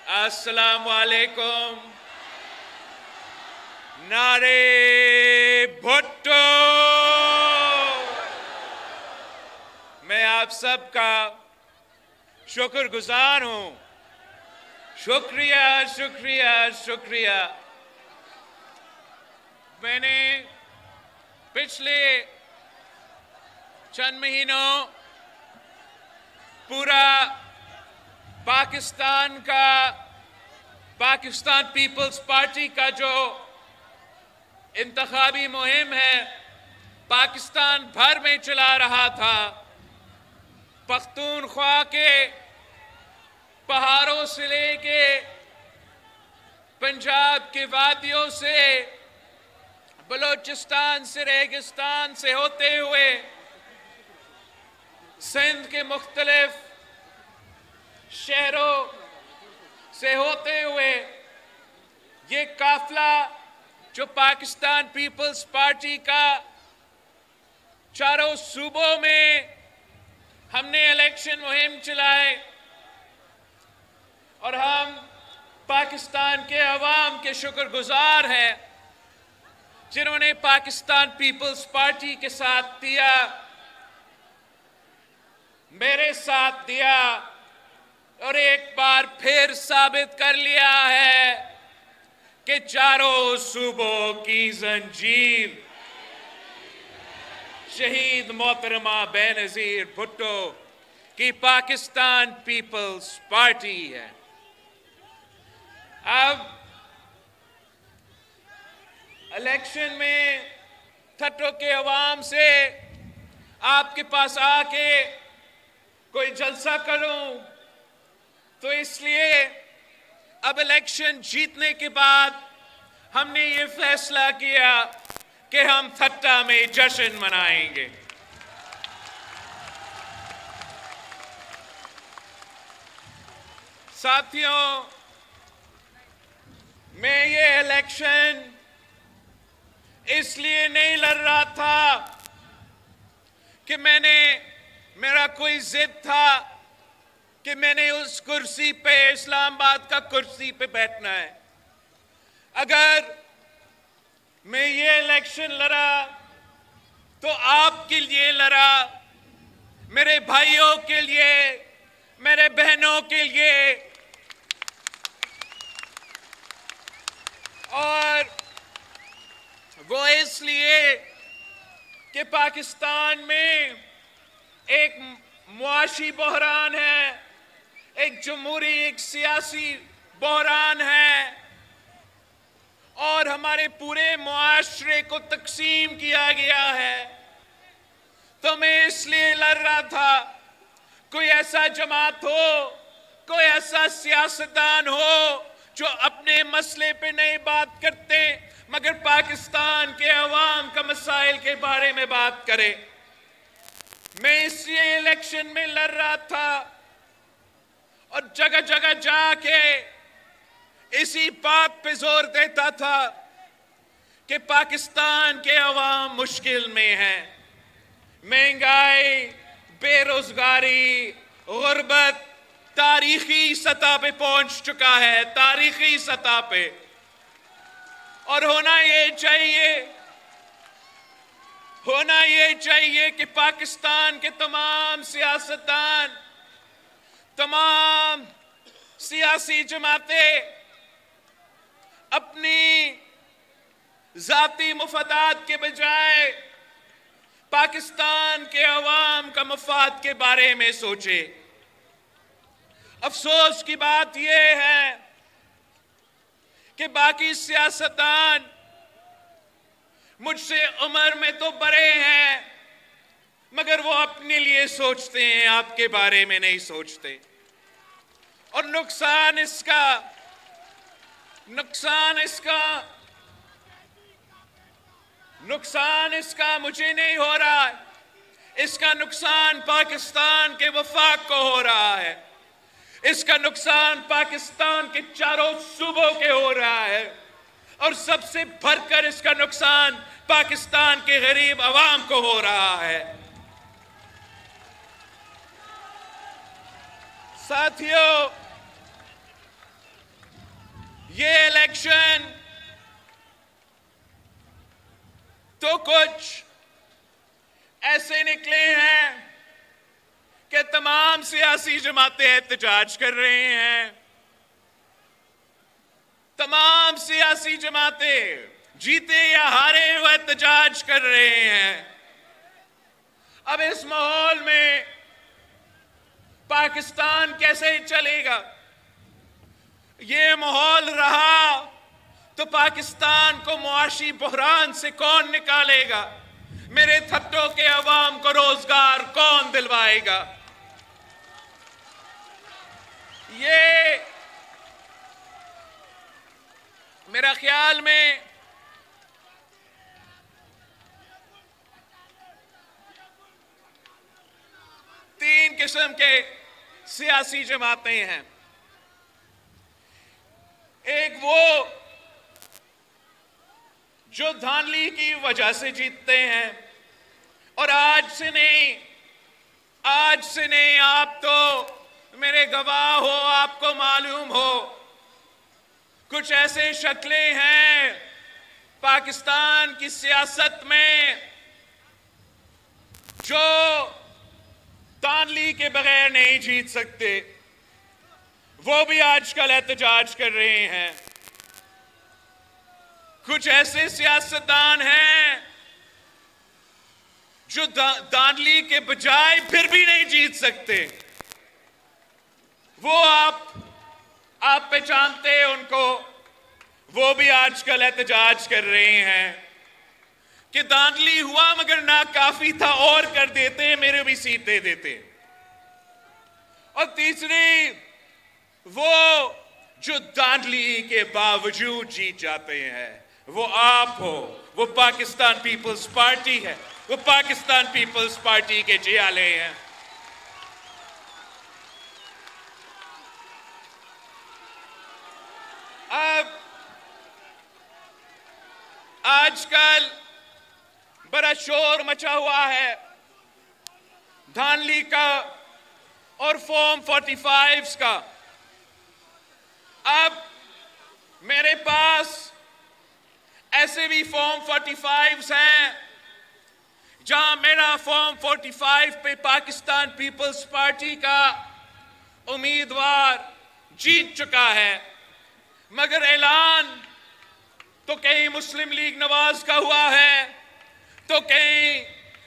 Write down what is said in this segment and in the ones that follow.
अस्सलाम वालेकुम। नारे भुट्टो। मैं आप सबका शुक्रगुजार हूं। शुक्रिया शुक्रिया शुक्रिया। मैंने पिछले चंद महीनों पूरा पाकिस्तान पीपल्स पार्टी का जो इंतखाबी मुहिम है पाकिस्तान भर में चला रहा था। पख्तूनख्वा के पहाड़ों से लेके पंजाब के वादियों से, बलोचिस्तान से, रेगिस्तान से होते हुए सिंध के मुख्तलिफ शहरों से होते हुए ये काफिला जो पाकिस्तान पीपल्स पार्टी का चारों सूबों में हमने इलेक्शन मुहिम चलाए और हम पाकिस्तान के अवाम के शुक्रगुजार हैं जिन्होंने पाकिस्तान पीपल्स पार्टी के साथ दिया, मेरे साथ दिया और एक बार फिर साबित कर लिया है कि चारों सूबों की जंजीर शहीद मोहतरमा बेनजीर भुट्टो की पाकिस्तान पीपल्स पार्टी है। अब इलेक्शन में ठट्टो के अवाम से आपके पास आके कोई जलसा करूं तो इसलिए अब इलेक्शन जीतने के बाद हमने ये फैसला किया कि हम ठट्टा में जश्न मनाएंगे। साथियों, मैं ये इलेक्शन इसलिए नहीं लड़ रहा था कि मेरा कोई जिद था कि मैंने उस कुर्सी पे, इस्लामाबाद का कुर्सी पे बैठना है। अगर मैं ये इलेक्शन लड़ा तो आपके लिए लड़ा, मेरे भाइयों के लिए, मेरे बहनों के लिए, और वो इसलिए कि पाकिस्तान में एक मुआशी बहरान है, एक जमहूरी, एक सियासी बहरान है और हमारे पूरे मुआशरे को तकसीम किया गया है। तो मैं इसलिए लड़ रहा था कोई ऐसा जमात हो, कोई ऐसा सियासतदान हो जो अपने मसले पे नहीं बात करते मगर पाकिस्तान के अवाम का मसाइल के बारे में बात करे। मैं इसलिए इलेक्शन में लड़ रहा था और जगह जगह जाके इसी बात पे जोर देता था कि पाकिस्तान के अवाम मुश्किल में हैं। महंगाई, बेरोजगारी, गुर्बत तारीखी सतह पे पहुंच चुका है, तारीखी सतह पे। और होना ये चाहिए कि पाकिस्तान के तमाम सियासतदान, तमाम सियासी जमातें अपनी जाती मुफादात के बजाय पाकिस्तान के अवाम का मफाद के बारे में सोचे। अफसोस की बात यह है कि बाकी सियासतदान मुझसे उम्र में तो बड़े हैं मगर वो अपने लिए सोचते हैं, आपके बारे में नहीं सोचते। और नुकसान इसका मुझे नहीं हो रहा है, इसका नुकसान पाकिस्तान के वफाक को हो रहा है, इसका नुकसान पाकिस्तान के चारों सूबों के हो रहा है और सबसे बढ़कर इसका नुकसान पाकिस्तान के गरीब अवाम को हो रहा है। साथियों, ये इलेक्शन तो कुछ ऐसे निकले हैं कि तमाम सियासी जमातें एहतजाज कर रहे हैं, तमाम सियासी जमातें जीते या हारे वो एहतजाज कर रहे हैं। अब इस माहौल में पाकिस्तान कैसे चलेगा? ये माहौल रहा तो पाकिस्तान को मुआशी बहरान से कौन निकालेगा? मेरे थट्टों के अवाम को रोजगार कौन दिलवाएगा? ये मेरा ख्याल में तीन किस्म के सियासी जमातें हैं। एक वो जो धांधली की वजह से जीतते हैं, और आज से नहीं, आप तो मेरे गवाह हो, आपको मालूम हो, कुछ ऐसे शक्लें हैं पाकिस्तान की सियासत में जो धांधली के बगैर नहीं जीत सकते, वो भी आजकल एहतजाज कर रहे हैं। कुछ ऐसे सियासतदान हैं जो धांधली के बजाय फिर भी नहीं जीत सकते। वो आप पहचानते हैं उनको, वो भी आजकल एहतजाज कर रहे हैं कि धांधली हुआ मगर ना काफी था, और कर देते, मेरे भी सीट दे देते। और तीसरी वो जो धांधली के बावजूद जीत जाते हैं, वो आप हो, वो पाकिस्तान पीपल्स पार्टी है, वो पाकिस्तान पीपल्स पार्टी के जियाले हैं। अब आजकल बड़ा शोर मचा हुआ है धांधली का और फॉर्म 45 का। अब मेरे पास ऐसे भी फॉर्म 45 हैं जहां मेरा फॉर्म 45 पे पाकिस्तान पीपल्स पार्टी का उम्मीदवार जीत चुका है, मगर ऐलान तो कहीं मुस्लिम लीग नवाज का हुआ है, तो कहीं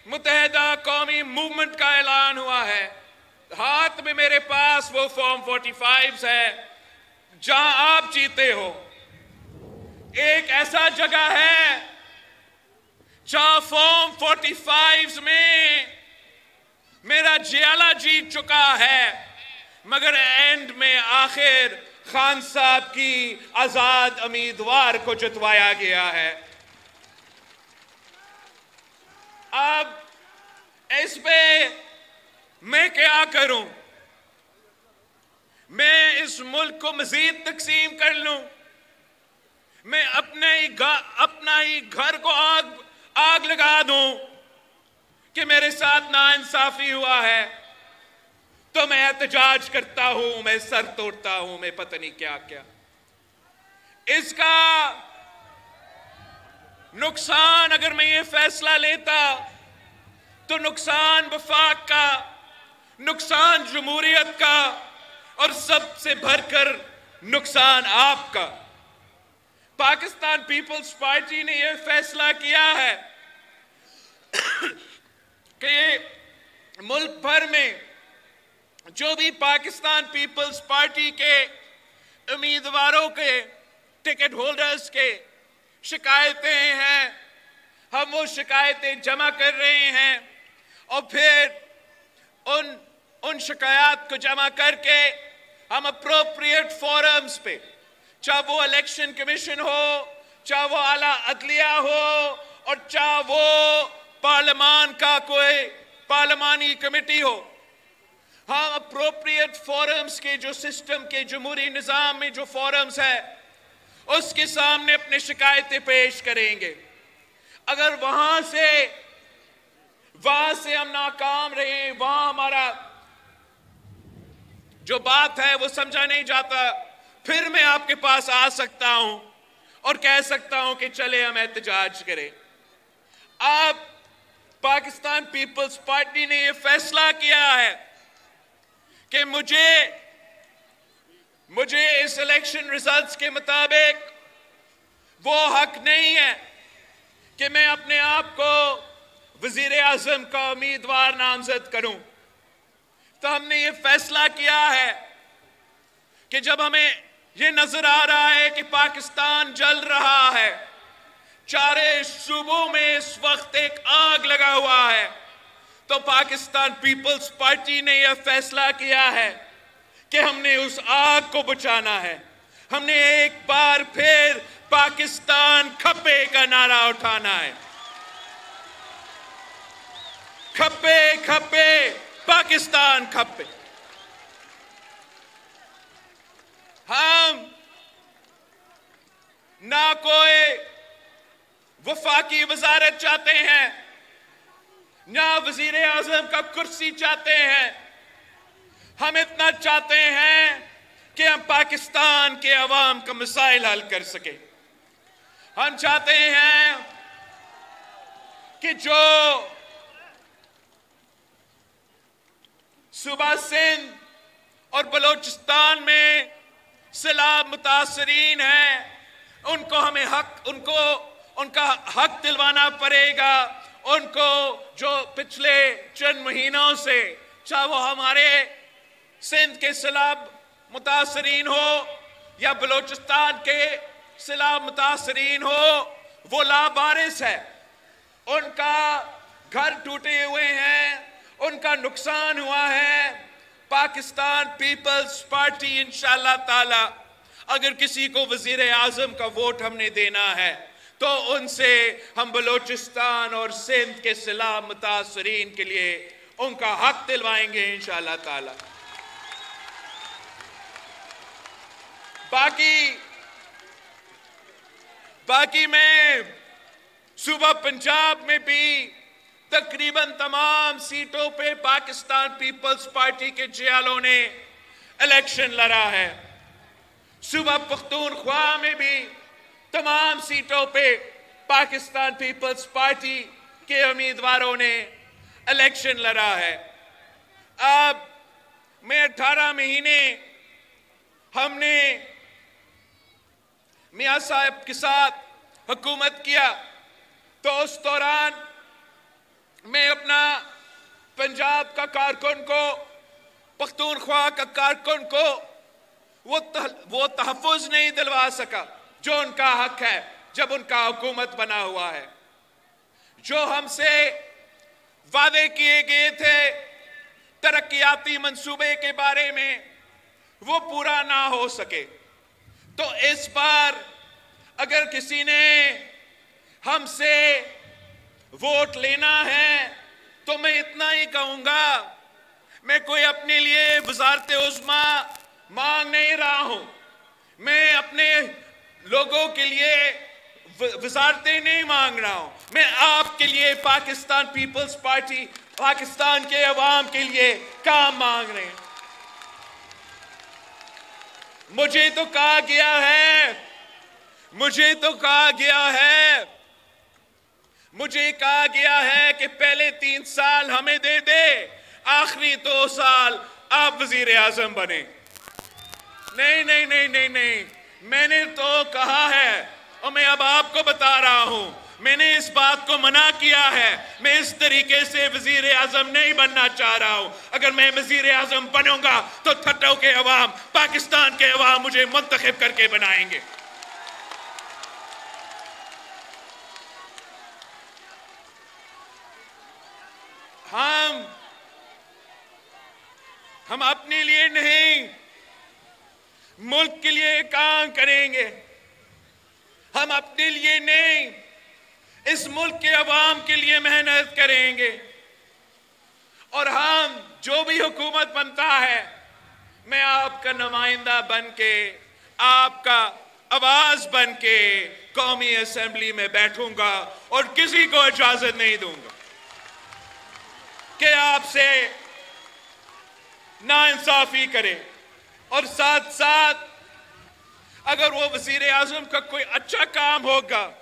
मुत्तहिदा कौमी मूवमेंट का ऐलान हुआ है। हाथ में मेरे पास वो फॉर्म 45 है जहां आप जीते हो। एक ऐसा जगह है जहां फॉर्म 45 में मेरा जियाला जीत चुका है, मगर एंड में आखिर खान साहब की आजाद उम्मीदवार को जितवाया गया है। अब इस पे मैं क्या करूं? मैं इस मुल्क को मजीद तकसीम कर लूं? मैं अपना ही घर को आग लगा दूं कि मेरे साथ नाइंसाफी हुआ है? तो मैं एहतजाज करता हूं, मैं सर तोड़ता हूं, मैं पता नहीं क्या क्या। इसका नुकसान, अगर मैं ये फैसला लेता तो नुकसान वफाक का, नुकसान जमहूरियत का, और सबसे बढ़कर नुकसान आपका। पाकिस्तान पीपल्स पार्टी ने यह फैसला किया है कि मुल्क भर में जो भी पाकिस्तान पीपल्स पार्टी के उम्मीदवारों के टिकट होल्डर्स के शिकायतें हैं, हम वो शिकायतें जमा कर रहे हैं और फिर उन शिकायत को जमा करके हम अप्रोप्रिएट फोरम्स पे, चाहे वो इलेक्शन कमीशन हो, चाहे वो आला अदलिया हो, और चाहे वो पार्लियामान का कोई पार्लियामानी कमेटी हो, हम अप्रोप्रिएट फोरम्स के जो सिस्टम के जमहूरी निज़ाम में जो फोरम्स है उसके सामने अपने शिकायतें पेश करेंगे। अगर वहां से हम नाकाम रहे, वहां हमारा जो बात है वो समझा नहीं जाता, फिर मैं आपके पास आ सकता हूं और कह सकता हूं कि चले हम एहतजाज करें। आप पाकिस्तान पीपल्स पार्टी ने यह फैसला किया है कि मुझे इस इलेक्शन रिजल्ट्स के मुताबिक वो हक नहीं है कि मैं अपने आप को वजीर आजम का उम्मीदवार नामजद करूं। तो हमने ये फैसला किया है कि जब हमें ये नजर आ रहा है कि पाकिस्तान जल रहा है, चारे सूबों में इस वक्त एक आग लगा हुआ है, तो पाकिस्तान पीपल्स पार्टी ने यह फैसला किया है कि हमने उस आग को बुझाना है। हमने एक बार फिर पाकिस्तान खप्पे का नारा उठाना है। खप्पे खप्पे पाकिस्तान खप्पे। हम ना कोई वफाकी वजारत चाहते हैं, ना वजीर आजम का कुर्सी चाहते हैं। हम इतना चाहते हैं कि हम पाकिस्तान के अवाम का मसाइल हल कर सके। हम चाहते हैं कि जो सूबा सिंध और बलोचिस्तान में सैलाब मुतासरीन हैं, उनको हमें उनका हक दिलवाना पड़ेगा। उनको जो पिछले चंद महीनों से, चाहे वो हमारे सिंध के सैलाब मुतासरीन हो या बलोचिस्तान के सैलाब मुतासरीन हो, वो लावारिस है। उनका घर टूटे हुए हैं, उनका नुकसान हुआ है। पाकिस्तान पीपल्स पार्टी इंशाअल्लाह ताला अगर किसी को वजीर आजम का वोट हमने देना है तो उनसे हम बलोचिस्तान और सिंध के सैलाब मुतासरीन के लिए उनका हक दिलवाएंगे इंशाअल्लाह ताला। बाकी मैं सूबा पंजाब में भी तकरीबन तमाम सीटों पे पाकिस्तान पीपल्स पार्टी के जियालों ने इलेक्शन लड़ा है। सूबा पख्तूनख्वा में भी तमाम सीटों पे पाकिस्तान पीपल्स पार्टी के उम्मीदवारों ने इलेक्शन लड़ा है। अब में 18 महीने हमने मियां साहब के साथ हुकूमत किया, तो उस दौरान मैं अपना पंजाब का कारकुन को, पख्तूनख्वा का कारकुन को वो तहफ़्फ़ुज़ नहीं दिलवा सका जो उनका हक है जब उनका हुकूमत बना हुआ है। जो हमसे वादे किए गए थे तरक्याती मंसूबे के बारे में, वो पूरा ना हो सके। तो इस बार अगर किसी ने हमसे वोट लेना है तो मैं इतना ही कहूंगा, मैं कोई अपने लिए वज़ारत उज़्मा मांग नहीं रहा हूं। मैं अपने लोगों के लिए वज़ारतें नहीं मांग रहा हूं। मैं आपके लिए, पाकिस्तान पीपल्स पार्टी, पाकिस्तान के अवाम के लिए काम मांग रहे हैं। मुझे तो कहा गया है कि पहले 3 साल हमें दे दे, आखिरी 2 साल आप वजीर आजम बने। नहीं, मैंने तो कहा है और मैं अब आपको बता रहा हूं, मैंने इस बात को मना किया है। मैं इस तरीके से वजीर आजम नहीं बनना चाह रहा हूं। अगर मैं वजीर आजम बनूंगा तो ठट्टों के अवाम, पाकिस्तान के अवाम मुझे मुंतखब करके बनाएंगे। हम अपने लिए नहीं, मुल्क के लिए काम करेंगे। हम अपने लिए नहीं, इस मुल्क के अवाम के लिए मेहनत करेंगे। और हम जो भी हुकूमत बनता है, मैं आपका नुमाइंदा बन के, आपका आवाज बन के कौमी असेंबली में बैठूंगा और किसी को इजाजत नहीं दूंगा कि आपसे नाइंसाफी करे। और साथ साथ अगर वो वजीर आजम का कोई अच्छा काम होगा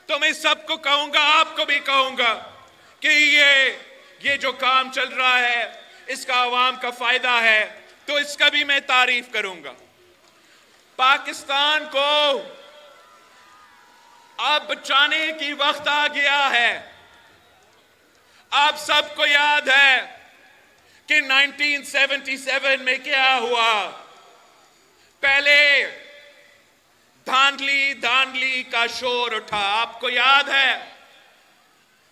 तो मैं सबको कहूंगा, आपको भी कहूंगा कि ये जो काम चल रहा है इसका आवाम का फायदा है, तो इसका भी मैं तारीफ करूंगा। पाकिस्तान को अब बचाने की वक्त आ गया है। आप सबको याद है कि 1977 में क्या हुआ। पहले धांधली धांधली का शोर उठा, आपको याद है।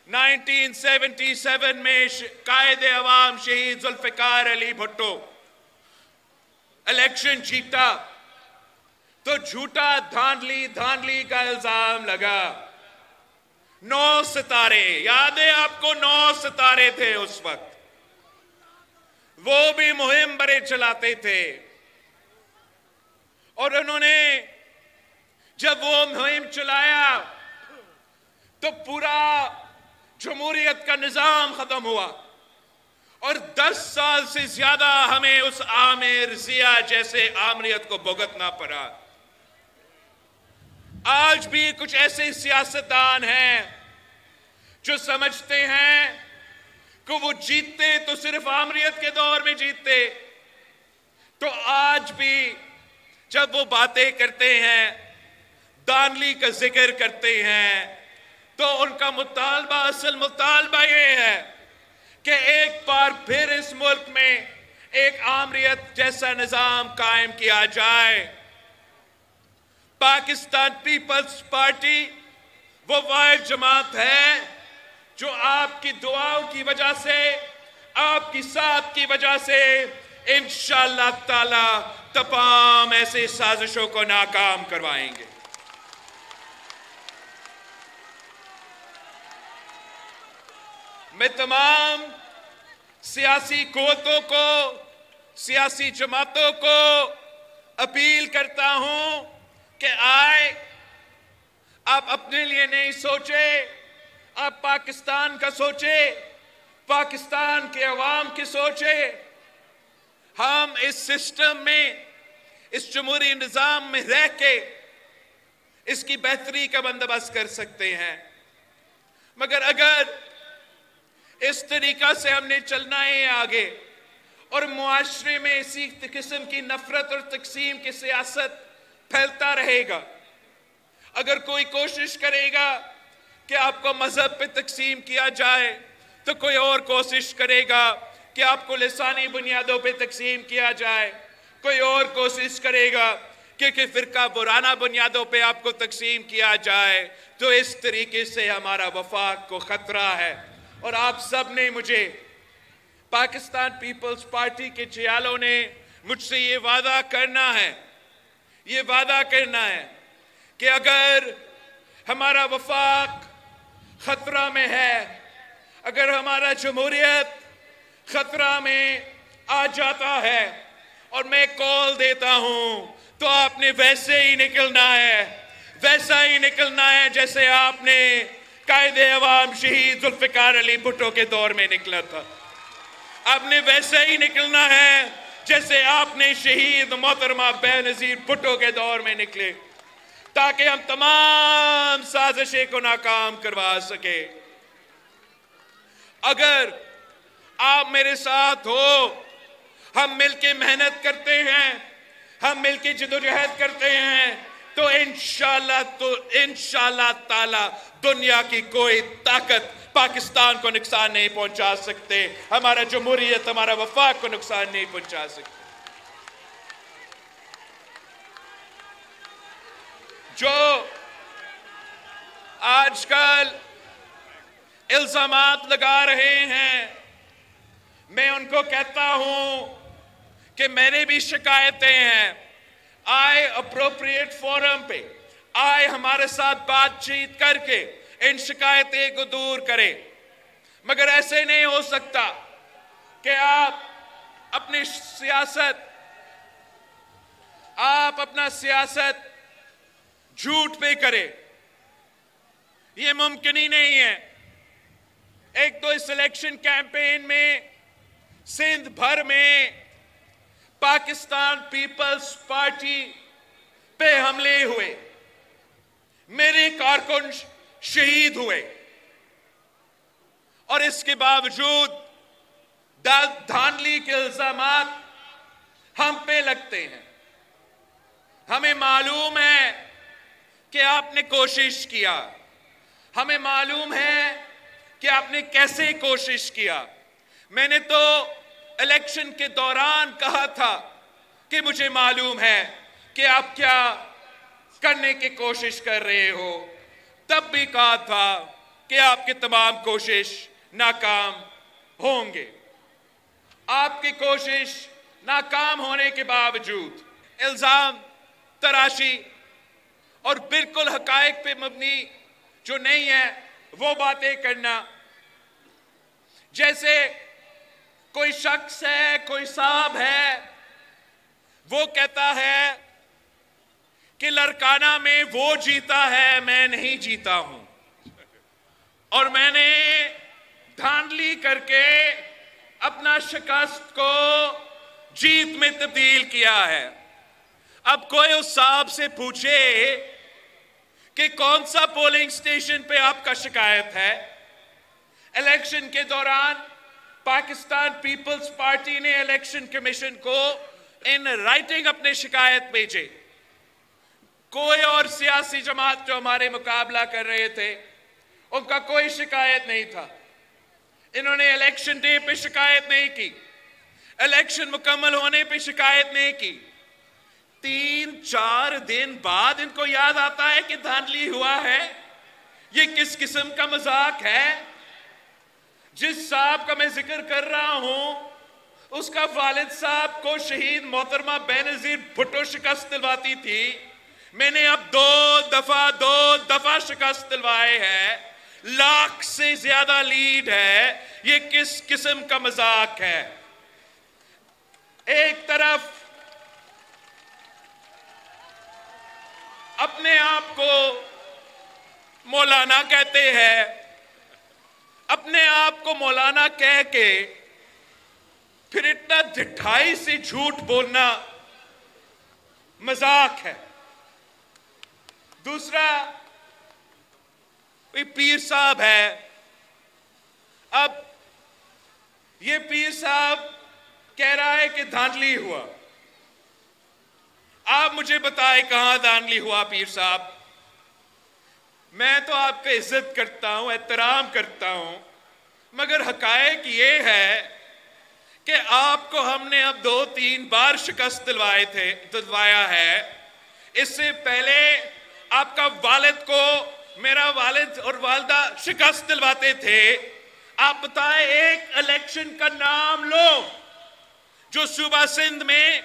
1977 में कायदे अवाम शहीद जुल्फिकार अली भुट्टो इलेक्शन जीता तो झूठा धांधली धांधली का इल्जाम लगा। 9 सितारे, याद है आपको, 9 सितारे थे उस वक्त, वो भी मुहिम बड़े चलाते थे। और उन्होंने जब वो मुहिम चलाया तो पूरा जमहूरियत का निजाम खत्म हुआ और 10 साल से ज्यादा हमें उस आमिर जिया जैसे आमरीत को भुगतना पड़ा। आज भी कुछ ऐसे सियासतदान हैं जो समझते हैं कि वो जीतते तो सिर्फ आमरीत के दौर में जीतते, तो आज भी जब वो बातें करते हैं, दानली का जिक्र करते हैं, तो उनका मुतालबा, असल मुतालबा ये है कि एक बार फिर इस मुल्क में एक आमरीत जैसा निजाम कायम किया जाए। पाकिस्तान पीपल्स पार्टी वो वाहिद जमात है जो आपकी दुआओं की वजह से, आपकी साथ की वजह से इंशाअल्लाह ताला तमाम ऐसे साजिशों को नाकाम करवाएंगे। मैं तमाम सियासी कुव्वतों को, सियासी जमातों को अपील करता हूं कि आए, आप अपने लिए नहीं सोचे, आप पाकिस्तान का सोचे, पाकिस्तान के अवाम की सोचे। हम इस सिस्टम में, इस जमहूरी निजाम में रह के इसकी बेहतरी का बंदोबस्त कर सकते हैं। मगर अगर इस तरीका से हमने चलना है आगे और मुआशरे में इसी किस्म की नफरत और तकसीम की सियासत फैलता रहेगा, अगर कोई कोशिश करेगा कि आपको मजहब पे तकसीम किया जाए तो कोई और कोशिश करेगा कि आपको लिसानी बुनियादों पे तकसीम किया जाए, कोई और कोशिश करेगा कि फिरका वाराना बुनियादों पे आपको तकसीम किया जाए, तो इस तरीके से हमारा वफाक को खतरा है। और आप सब ने मुझे, पाकिस्तान पीपल्स पार्टी के जियालों ने मुझसे ये वादा करना है, ये वादा करना है कि अगर हमारा वफाक खतरा में है, अगर हमारा जमहूरियत खतरा में आ जाता है और मैं कॉल देता हूं, तो आपने वैसे ही निकलना है, वैसा ही निकलना है जैसे आपने कायदे अवाम शहीद जुल्फिकार अली भुट्टो के दौर में निकला था। आपने वैसे ही निकलना है जैसे आपने शहीद मोहतरमा बेनजीर भुट्टो के दौर में निकले, ताकि हम तमाम साजिशें को नाकाम करवा सके। अगर आप मेरे साथ हो, हम मिलके मेहनत करते हैं, हम मिलके जिदोजहद करते हैं, तो इंशाअल्लाह ताला दुनिया की कोई ताकत पाकिस्तान को नुकसान नहीं पहुंचा सकते, हमारा जमहूरियत, हमारा वफाक को नुकसान नहीं पहुंचा सकते। जो आजकल इल्जामात लगा रहे हैं, मैं उनको कहता हूं कि मेरी भी शिकायतें हैं, आए अप्रोप्रिएट फोरम पे, आए हमारे साथ बातचीत करके इन शिकायतें को दूर करें। मगर ऐसे नहीं हो सकता कि आप अपनी सियासत, आप अपना सियासत झूठ पे करें, ये मुमकिन ही नहीं है। एक तो इस इलेक्शन कैंपेन में सिंध भर में पाकिस्तान पीपल्स पार्टी पे हमले हुए, मेरे कारकुन शहीद हुए, और इसके बावजूद धांधली के इल्जामात हम पे लगते हैं। हमें मालूम है कि आपने कोशिश किया, हमें मालूम है कि आपने कैसे कोशिश किया। मैंने तो इलेक्शन के दौरान कहा था कि मुझे मालूम है कि आप क्या करने की कोशिश कर रहे हो। तब भी कहा था कि आपकी तमाम कोशिश नाकाम होंगे। आपकी कोशिश नाकाम होने के बावजूद इल्जाम तराशी और बिल्कुल हकायक पे मबनी जो नहीं है वो बातें करना, जैसे कोई शख्स है, कोई साहब है, वो कहता है कि लड़काना में वो जीता है, मैं नहीं जीता हूं, और मैंने धांधली करके अपना शिकस्त को जीत में तब्दील किया है। अब कोई उस साहब से पूछे कि कौन सा पोलिंग स्टेशन पे आपका शिकायत है। इलेक्शन के दौरान पाकिस्तान पीपल्स पार्टी ने इलेक्शन कमीशन को इन राइटिंग अपने शिकायत भेजे। कोई और सियासी जमात जो हमारे मुकाबला कर रहे थे उनका कोई शिकायत नहीं था। इन्होंने इलेक्शन डे पे शिकायत नहीं की, इलेक्शन मुकम्मल होने पे शिकायत नहीं की। 3-4 दिन बाद इनको याद आता है कि धांधली हुआ है। ये किस किस्म का मजाक है। जिस साहब का मैं जिक्र कर रहा हूं उसका वालिद साहब को शहीद मोहतरमा बेनजीर भुट्टो शिकस्त दिलवाती थी। मैंने अब दो दफा शिकस्त दिलवाए हैं, लाख से ज्यादा लीड है। ये किस किस्म का मजाक है। एक तरफ अपने आप को मौलाना कहते हैं, अपने आप को मौलाना कह के फिर इतना ढिठाई से झूठ बोलना मजाक है। दूसरा कोई पीर साहब है। अब ये पीर साहब कह रहा है कि धांधली हुआ। आप मुझे बताएं कहां धांधली हुआ पीर साहब। मैं तो आपका इज्जत करता हूं, एहतराम करता हूं, मगर हकायक ये है कि आपको हमने अब 2-3 बार शिकस्त दिलवाया है। इससे पहले आपका वालिद को मेरा वालिद और वालिदा शिकस्त दिलवाते थे। आप बताएं एक इलेक्शन का नाम लो जो सूबा सिंध में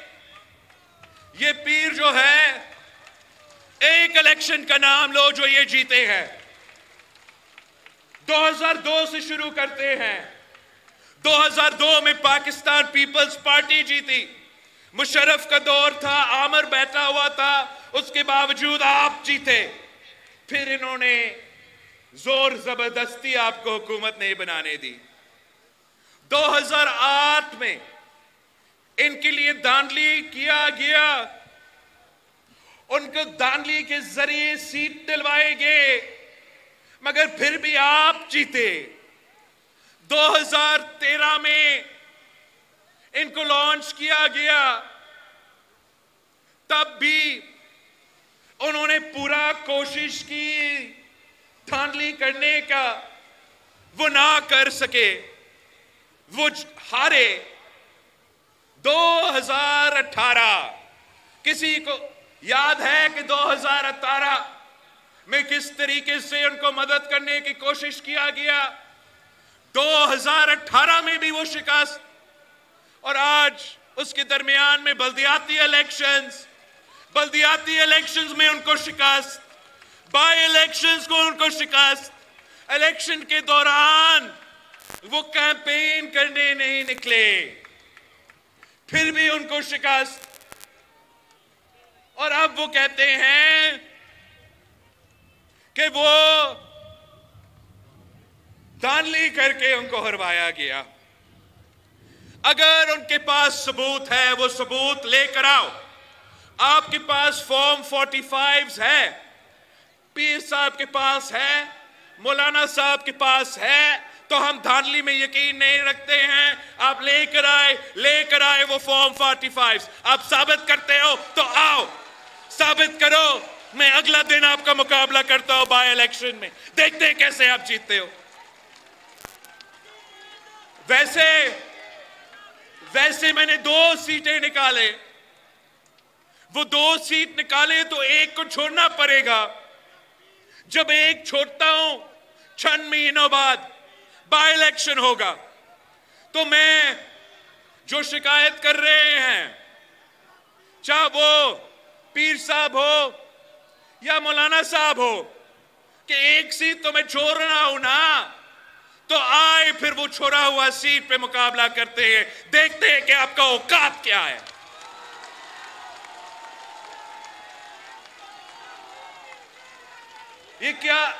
ये पीर जो है, एक इलेक्शन का नाम लो जो ये जीते हैं। 2002 से शुरू करते हैं। 2002 में पाकिस्तान पीपल्स पार्टी जीती। मुशर्रफ का दौर था, आमिर बैठा हुआ था, उसके बावजूद आप जीते। फिर इन्होंने जोर जबरदस्ती आपको हुकूमत नहीं बनाने दी। 2008 में इनके लिए धांधली किया गया, उनको धांधली के जरिए सीट दिलवाए गए, मगर फिर भी आप जीते। 2013 में इनको लॉन्च किया गया, तब भी उन्होंने पूरा कोशिश की धांधली करने का, वो ना कर सके, वो हारे। 2018 किसी को याद है कि 2018 में किस तरीके से उनको मदद करने की कोशिश किया गया। 2018 में भी वो शिकस्त, और आज उसके दरमियान में बल्दियाती इलेक्शंस में उनको शिकस्त, बाई इलेक्शंस को उनको शिकस्त। इलेक्शन के दौरान वो कैंपेन करने नहीं निकले, फिर भी उनको शिकस्त। और अब वो कहते हैं कि वो धांधली करके उनको हरवाया गया। अगर उनके पास सबूत है वो सबूत लेकर आओ। आपके पास फॉर्म 45 है, पीर साहब के पास है, मौलाना साहब के पास है, तो हम धांधली में यकीन नहीं रखते हैं। आप लेकर आए वो फॉर्म 45। आप साबित करते हो तो आओ, साबित करो। मैं अगला दिन आपका मुकाबला करता हूं बाय इलेक्शन में, देखते हैं कैसे आप जीतते हो। वैसे मैंने 2 सीटें निकाले, वो 2 सीट निकाले तो एक को छोड़ना पड़ेगा। जब एक छोड़ता हूं, 6 महीनों बाद बाय इलेक्शन होगा, तो मैं जो शिकायत कर रहे हैं, चाहे वो पीर साहब हो या मौलाना साहब हो, कि एक सीट तो मैं छोड़ रहा हूं ना, तो आए फिर वो छोड़ा हुआ सीट पे मुकाबला करते हैं, देखते हैं कि आपका औकात क्या है। ये क्या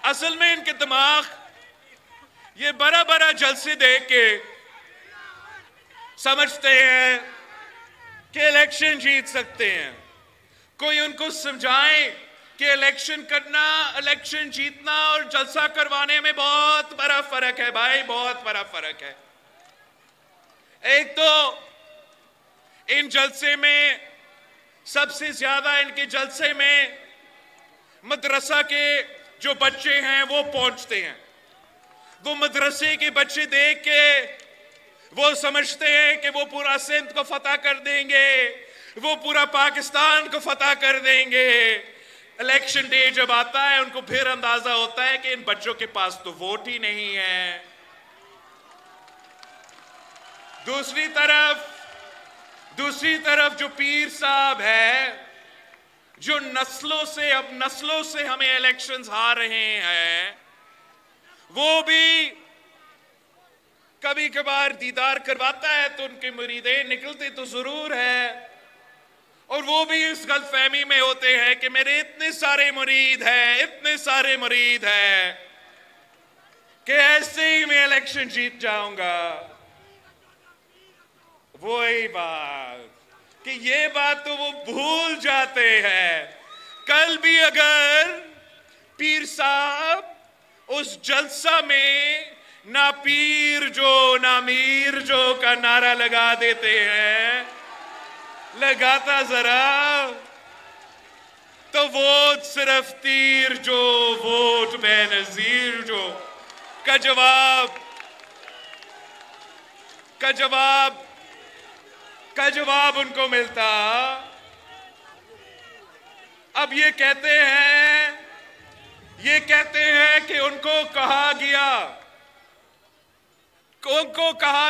असल में इनके दिमाग ये बड़ा बड़ा जलसे देख के समझते हैं कि इलेक्शन जीत सकते हैं। कोई उनको समझाए कि इलेक्शन जीतना और जलसा करवाने में बहुत बड़ा फर्क है भाई, बहुत बड़ा फर्क है। एक तो इन जलसे में सबसे ज्यादा इनके जलसे में मदरसा के जो बच्चे हैं वो पहुंचते हैं। वो मदरसे के बच्चे देख के वो समझते हैं कि वो पूरा सिंध को फतह कर देंगे, वो पूरा पाकिस्तान को फतह कर देंगे। इलेक्शन डे जब आता है उनको फिर अंदाजा होता है कि इन बच्चों के पास तो वोट ही नहीं है। दूसरी तरफ जो पीर साहब है, जो नस्लों से हमें इलेक्शंस हार रहे हैं, वो भी कभी कभार दीदार करवाता है तो उनके मुरीदें निकलते तो जरूर है, और वो भी इस गलतफहमी में होते हैं कि मेरे इतने सारे मुरीद हैं कि ऐसे ही मैं इलेक्शन जीत जाऊंगा। वही बात कि ये बात तो वो भूल जाते हैं। कल भी अगर पीर साहब उस जलसा में ना पीर जो ना मीर जो का नारा लगा देते हैं, लगाता जरा, तो वोट सिर्फ तीर जो, वोट बेनजीर जो का जवाब उनको मिलता। अब ये कहते हैं कि उनको कहा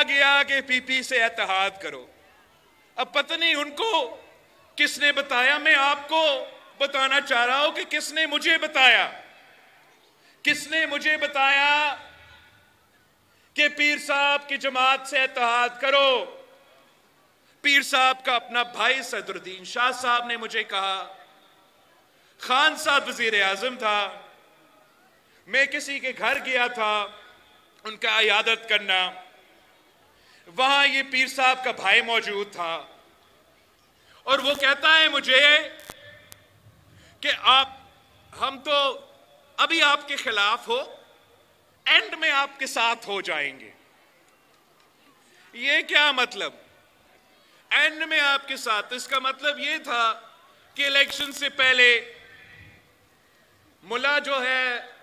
गया कि पीपी से इत्तेहाद करो। अब पता नहीं उनको किसने बताया, मैं आपको बताना चाह रहा हूं कि किसने मुझे बताया कि पीर साहब की जमात से इत्तेहाद करो। पीर साहब का अपना भाई सदरुद्दीन शाह साहब ने मुझे कहा, खान साहब वजीर आजम था, मैं किसी के घर गया था उनका इयादत करना, वहां ये पीर साहब का भाई मौजूद था, और वो कहता है मुझे कि हम तो अभी आपके खिलाफ हो, एंड में आपके साथ हो जाएंगे। ये क्या मतलब, एंड में आपके साथ? इसका मतलब ये था कि इलेक्शन से पहले मुल्ला जो है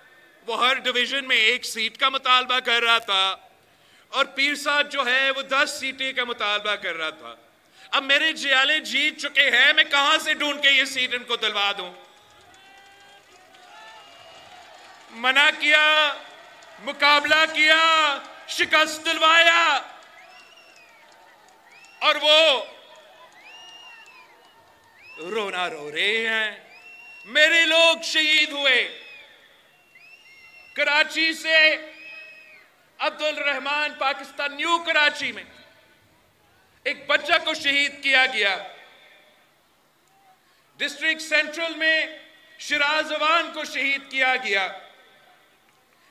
वो हर डिवीजन में 1 सीट का मुतालबा कर रहा था, और पीर साहब जो है वो 10 सीटें का मुतालबा कर रहा था। अब मेरे जियाले जीत चुके हैं, मैं कहां से ढूंढ के ये सीट इनको दिलवा दूं? मना किया, मुकाबला किया, शिकस्त दिलवाया, और वो रोना रो रहे हैं। मेरे लोग शहीद हुए। कराची से अब्दुल रहमान पाकिस्तान न्यू कराची में एक बच्चा को शहीद किया गया। डिस्ट्रिक्ट सेंट्रल में शिराज अवान को शहीद किया गया।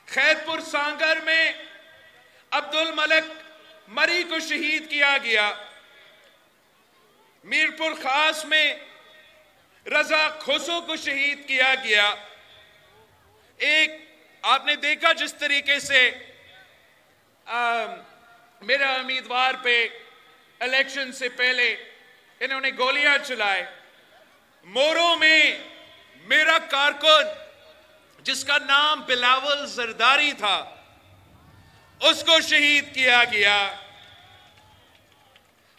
खैरपुर सांगर में अब्दुल मलिक मरी को शहीद किया गया। मीरपुर खास में रजा खोसो को शहीद किया गया। एक आपने देखा जिस तरीके से मेरा उम्मीदवार पे इलेक्शन से पहले इन्होंने गोलियां चलाए। मोरो में मेरा कारकुन जिसका नाम बिलावल जरदारी था, उसको शहीद किया गया।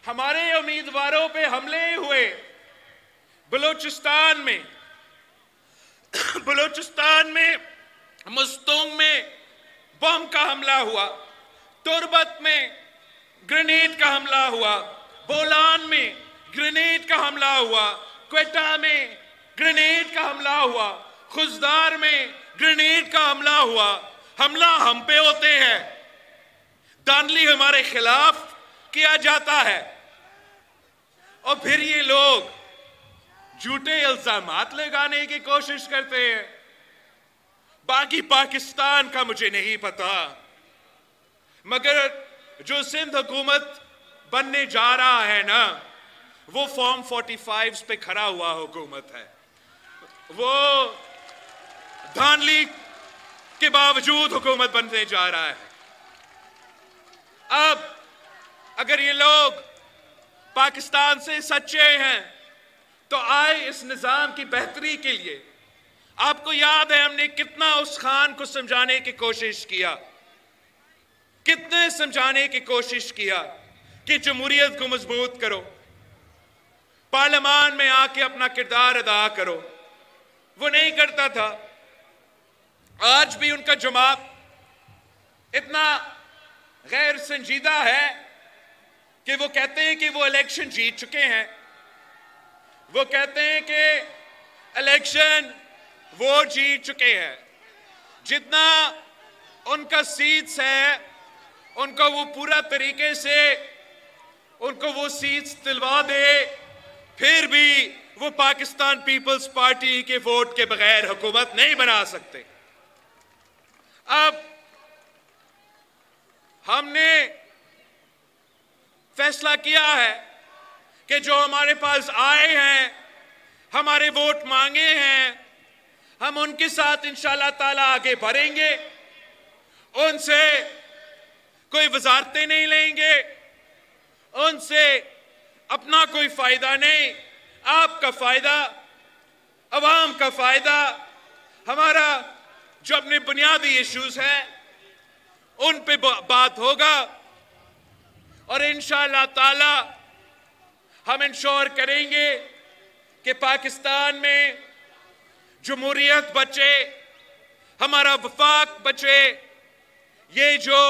हमारे उम्मीदवारों पे हमले हुए। बलूचिस्तान में मुस्तोंग में बम का हमला हुआ, तुर्बत में ग्रेनेड का हमला हुआ, बोलान में ग्रेनेड का हमला हुआ, क्वेटा में ग्रेनेड का हमला हुआ, खुजदार में ग्रेनेड का हमला हुआ। हमला हम पे होते हैं, दानली हमारे खिलाफ किया जाता है और फिर ये लोग झूठे इल्जामात लगाने की कोशिश करते हैं। बाकी पाकिस्तान का मुझे नहीं पता, मगर जो सिंध हुकूमत बनने जा रहा है ना, वो फॉर्म 45 पे खड़ा हुआ हुकूमत है। वो धांधली के बावजूद हुकूमत बनने जा रहा है। अब अगर ये लोग पाकिस्तान से सच्चे हैं तो आए इस निजाम की बेहतरी के लिए। आपको याद है हमने कितना उस खान को समझाने की कोशिश किया, कितने समझाने की कोशिश किया कि जमहूरियत को मजबूत करो, पार्लियामान में आके अपना किरदार अदा करो। वो नहीं करता था। आज भी उनका जवाब इतना गैर संजीदा है कि वो कहते हैं कि वो इलेक्शन जीत चुके हैं। वो कहते हैं कि इलेक्शन वो जीत चुके हैं। जितना उनका सीट्स है, उनको वो पूरा तरीके से उनको वो सीट्स दिलवा दे, फिर भी वो पाकिस्तान पीपल्स पार्टी के वोट के बगैर हुकूमत नहीं बना सकते। अब हमने फैसला किया है कि जो हमारे पास आए हैं, हमारे वोट मांगे हैं, हम उनके साथ इंशाल्लाह ताला आगे बढ़ेंगे। उनसे कोई वजारतें नहीं लेंगे, उनसे अपना कोई फायदा नहीं, आपका फायदा, अवाम का फायदा, हमारा जो अपने बुनियादी इश्यूज हैं उन पे बात होगा और इंशाअल्लाह ताला हम इंश्योर करेंगे कि पाकिस्तान में जमहूरियत बचे, हमारा वफाक बचे। ये जो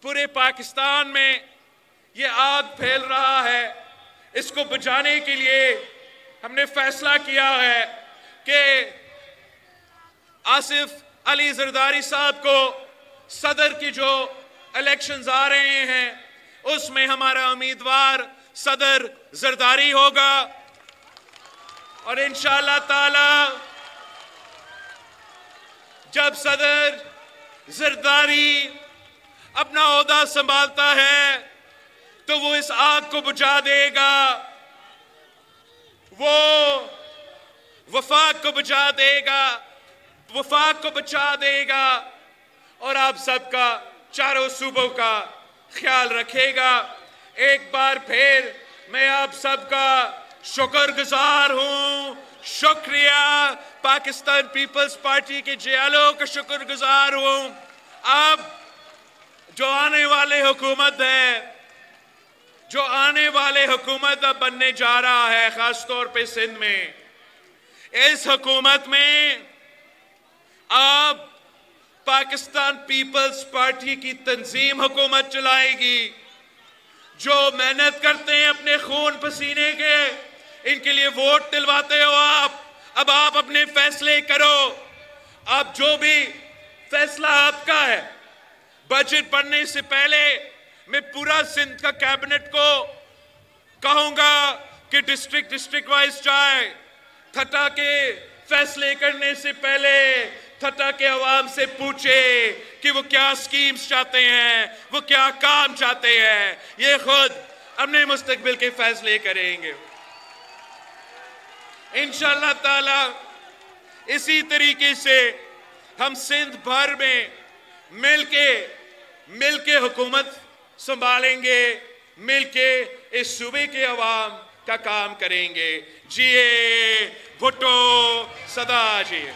पूरे पाकिस्तान में ये आग फैल रहा है, इसको बुझाने के लिए हमने फैसला किया है कि आसिफ अली जरदारी साहब को सदर की जो इलेक्शंस आ रहे हैं उसमें हमारा उम्मीदवार सदर जरदारी होगा और इंशाअल्लाह ताला जब सदर जरदारी अपना ओहदा संभालता है तो वो इस आग को बुझा देगा, वो वफाक को बुझा देगा, वफाक को बचा देगा और आप सबका, चारों सूबों का ख्याल रखेगा। एक बार फिर मैं आप सबका शुक्रगुजार हूं। शुक्रिया। पाकिस्तान पीपल्स पार्टी के जियालों का शुक्रगुजार हूं। अब जो आने वाले हुकूमत है, जो आने वाले हुकूमत अब बनने जा रहा है, खासतौर पे सिंध में, इस हुकूमत में अब पाकिस्तान पीपल्स पार्टी की तंजीम हुकूमत चलाएगी। जो मेहनत करते हैं अपने खून पसीने के, इनके लिए वोट दिलवाते हो आप, अब आप अपने फैसले करो। अब जो भी फैसला आपका है, बजट बनने से पहले मैं पूरा सिंध का कैबिनेट को कहूंगा कि डिस्ट्रिक्ट वाइज जाए। थटा के फैसले करने से पहले थटा के अवाम से पूछे कि वो क्या स्कीम्स चाहते हैं, वो क्या काम चाहते हैं। ये खुद अपने मुस्तकबिल के फैसले करेंगे। इंशाअल्लाह ताला इसी तरीके से हम सिंध भर में मिलके हुकूमत संभालेंगे, मिलके इस सूबे के अवाम का काम करेंगे। जिए भुट्टो सदा जिए।